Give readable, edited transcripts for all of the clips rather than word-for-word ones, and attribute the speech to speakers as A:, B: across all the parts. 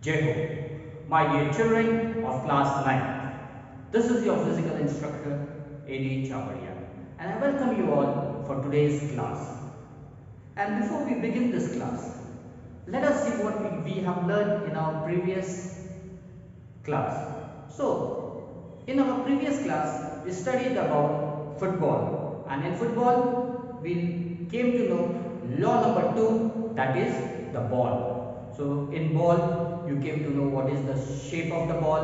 A: Jai Ho, my dear children of class 9. This is your physical instructor A.D. Chaparia and I welcome you all for today's class. And before we begin this class, let us see what we have learned in our previous class. So, in our previous class, we studied about football, and in football, we came to know law number 2, that is the ball. So, in ball, you came to know what is the shape of the ball,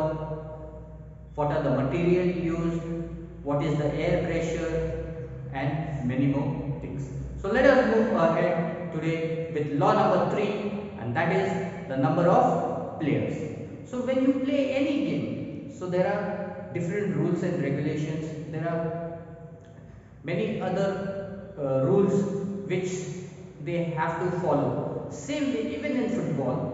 A: what are the material used, what is the air pressure, and many more things. So, let us move ahead today with law number 3, and that is the number of players. So when you play any game, so there are different rules and regulations. There are many other rules which they have to follow. Same way, even in football,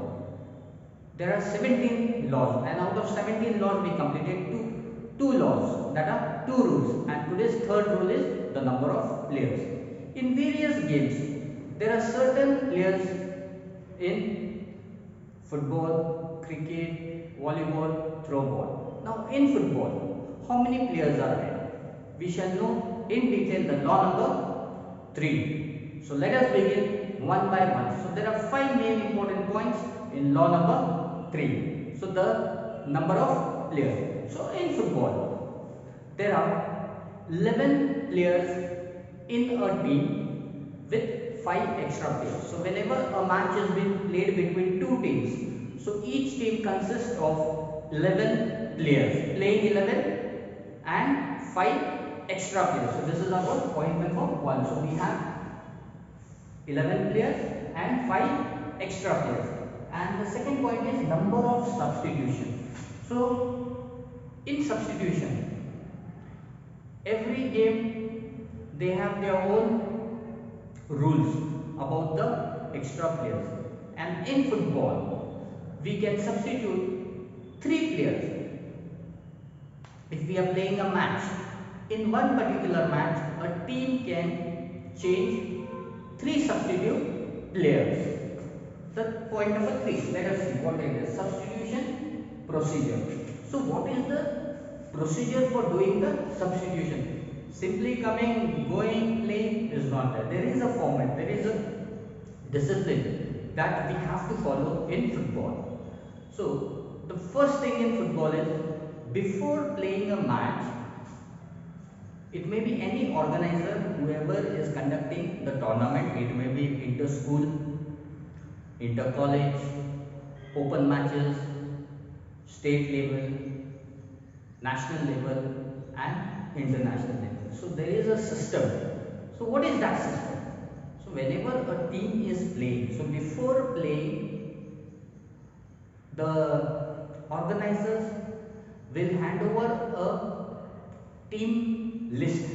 A: there are 17 laws, and out of 17 laws, we completed two laws, that are two rules. And today's third rule is the number of players. In various games, there are certain players in football, cricket, volleyball, throw ball. Now in football, how many players are there? We shall know in detail the law number 3. So let us begin one by one. So there are 5 main important points in law number 3. So the number of players. So in football, there are 11 players in a team with 5 extra players. So whenever a match has been played between two teams, so each team consists of 11 players, playing 11 and 5 extra players. So this is our point number 1. So we have 11 players and 5 extra players. And the second point is number of substitution. So in substitution, every game they have their own rules about the extra players, and in football we can substitute 3 players. If we are playing a match, in one particular match a team can change 3 substitute players. The point number 3, let us see what it is. Substitution procedure. So what is the procedure for doing the substitution? Simply coming, going, playing is not there. There is a format, there is a discipline that we have to follow in football. So the first thing in football is, before playing a match, it may be any organizer, whoever is conducting the tournament. It may be inter-school, inter-college, open matches, state level, national level and international level. So there is a system. So what is that system? So whenever a team is playing, so before playing, the organizers will hand over a team list,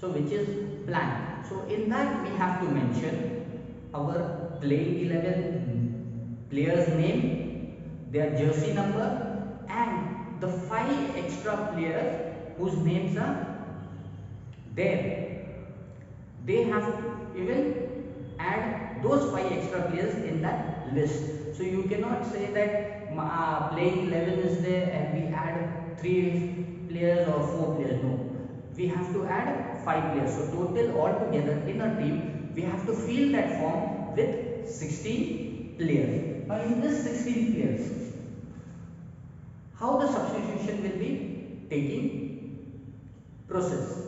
A: so which is blank. So in that we have to mention our playing 11 players name, their jersey number and the 5 extra players whose names are there. They have to even add those 5 extra players in that list. So you cannot say that playing 11 is there and we add 3 players or 4 players. No, we have to add 5 players. So total altogether in a team we have to fill that form with 16 players. Now in this 16 players, how the substitution will be taking process.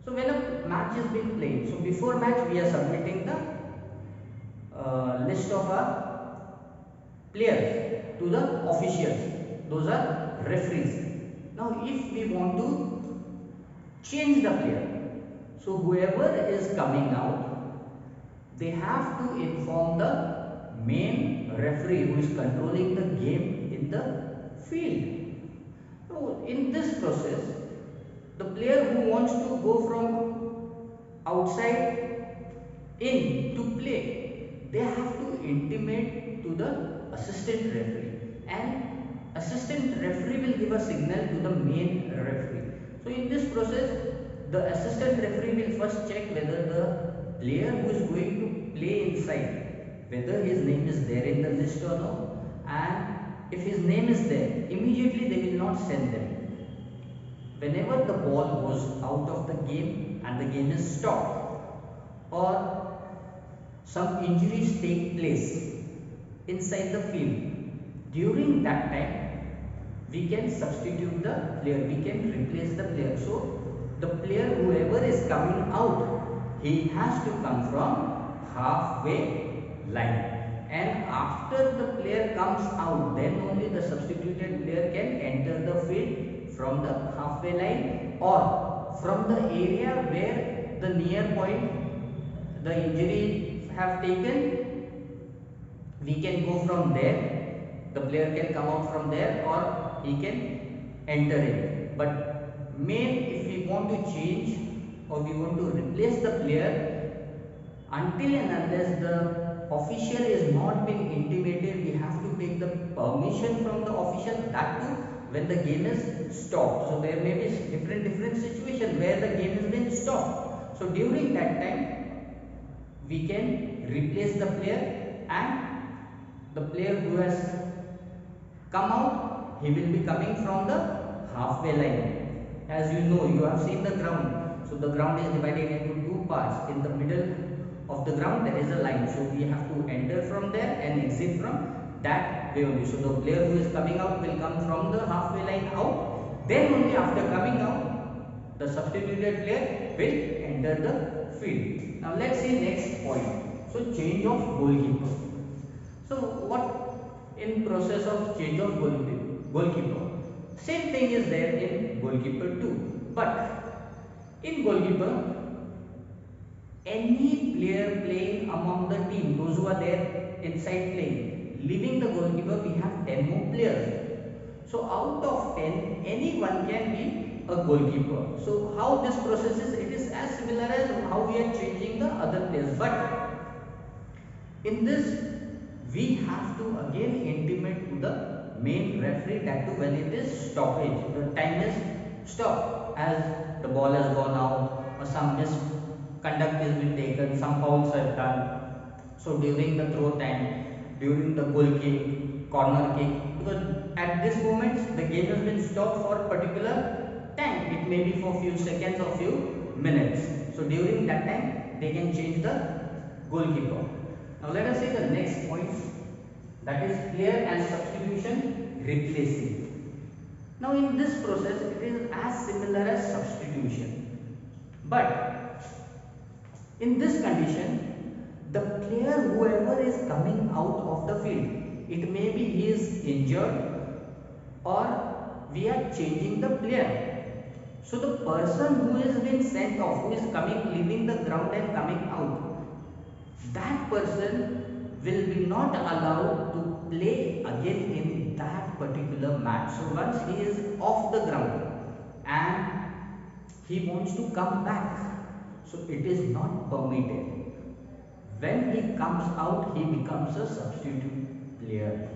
A: So when a match is being played, so before match we are submitting the list of our players to the officials. Those are referees. Now if we want to change the player, so whoever is coming out, they have to inform the main referee who is controlling the game in the field. So in this process, the player who wants to go from outside in to play, they have to intimate to the assistant referee, and assistant referee will give a signal to the main referee. So in this process, the assistant referee will first check whether the player who is going to play inside, whether his name is there in the list or no, and if his name is there, immediately they will not send them. Whenever the ball goes out of the game and the game is stopped, or some injuries take place inside the field, during that time we can substitute the player, we can replace the player. So the player whoever is coming out, he has to come from halfway line, and after the player comes out, then only the substituted player can enter the field from the halfway line or from the area where the near point the injury have taken. We can go from there, the player can come out from there or he can enter it. But main, if we want to change or we want to replace the player, until and unless the official is not been intimated, we have to take the permission from the official, that too when the game is stopped. So there may be different situation where the game has been stopped. So during that time we can replace the player, and the player who has come out, he will be coming from the halfway line. As you know, you have seen the ground. So the ground is divided into two parts. In the middle of the ground there is a line. So we have to enter from there and exit from that way only. So the player who is coming out will come from the halfway line out. Then only after coming out, the substituted player will enter the field. Now let's see next point. So change of goalkeeper. So what in process of change of goalkeeper? Same thing is there in goalkeeper too. But in goalkeeper, any player playing among the team, those who are there inside playing, leaving the goalkeeper, we have 10 more players. So out of 10, anyone can be a goalkeeper. So how this process is, it is as similar as how we are changing the other players. But in this, we have to again intimate to the main referee, that too when it is stoppage, the time is stopped, as the ball has gone out or some misconduct has been taken, some fouls are done. So during the throw time, during the goal kick, corner kick, because at this moment the game has been stopped for a particular time, it may be for few seconds or few minutes. So during that time they can change the goalkeeper. Now let us see the next point, that is player and substitution replacing. Now in this process it is as similar as substitution, but in this condition the player whoever is coming out of the field, it may be he is injured or we are changing the player. So the person who is being sent off, who is coming, leaving the ground and coming out, that person will be not allowed to play again in that particular match. So once he is off the ground and he wants to come back, so it is not permitted. When he comes out, he becomes a substitute player.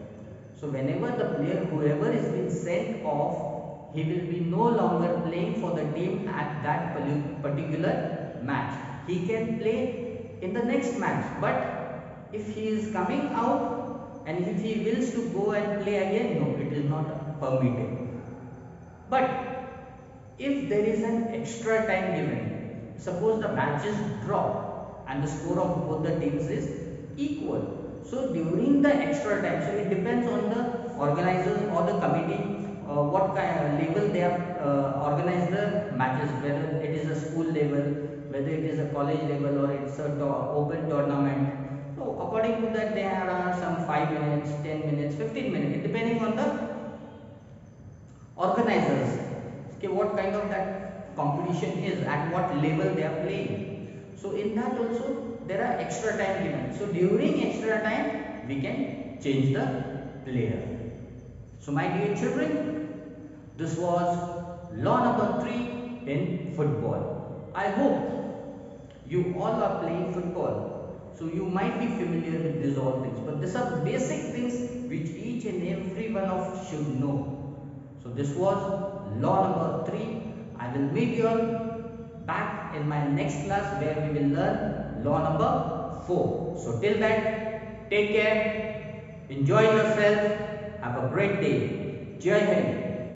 A: So whenever the player whoever is being sent off, he will be no longer playing for the team at that particular match. He can play in the next match, but if he is coming out and if he wills to go and play again, no, it is not permitted. But if there is an extra time given, suppose the match is draw and the score of both the teams is equal, so during the extra time, so it depends on the organizers or the committee what kind of level they have organized the matches, whether it is a school level, whether it is a college level, or it's a open tournament. So according to that, there are some 5 minutes, 10 minutes, 15 minutes, depending on the organizers. Okay, what kind of that competition is, at what level they are playing. So in that also there are extra time given. So during extra time we can change the player. So my dear children, this was law number 3 in football. I hope you all are playing football, so you might be familiar with these all things, but these are basic things which each and every one of us should know. So this was law number 3. I will meet you all back in my next class where we will learn law number 4. So till then, take care. Enjoy yourself. Have a great day. Jai Hind.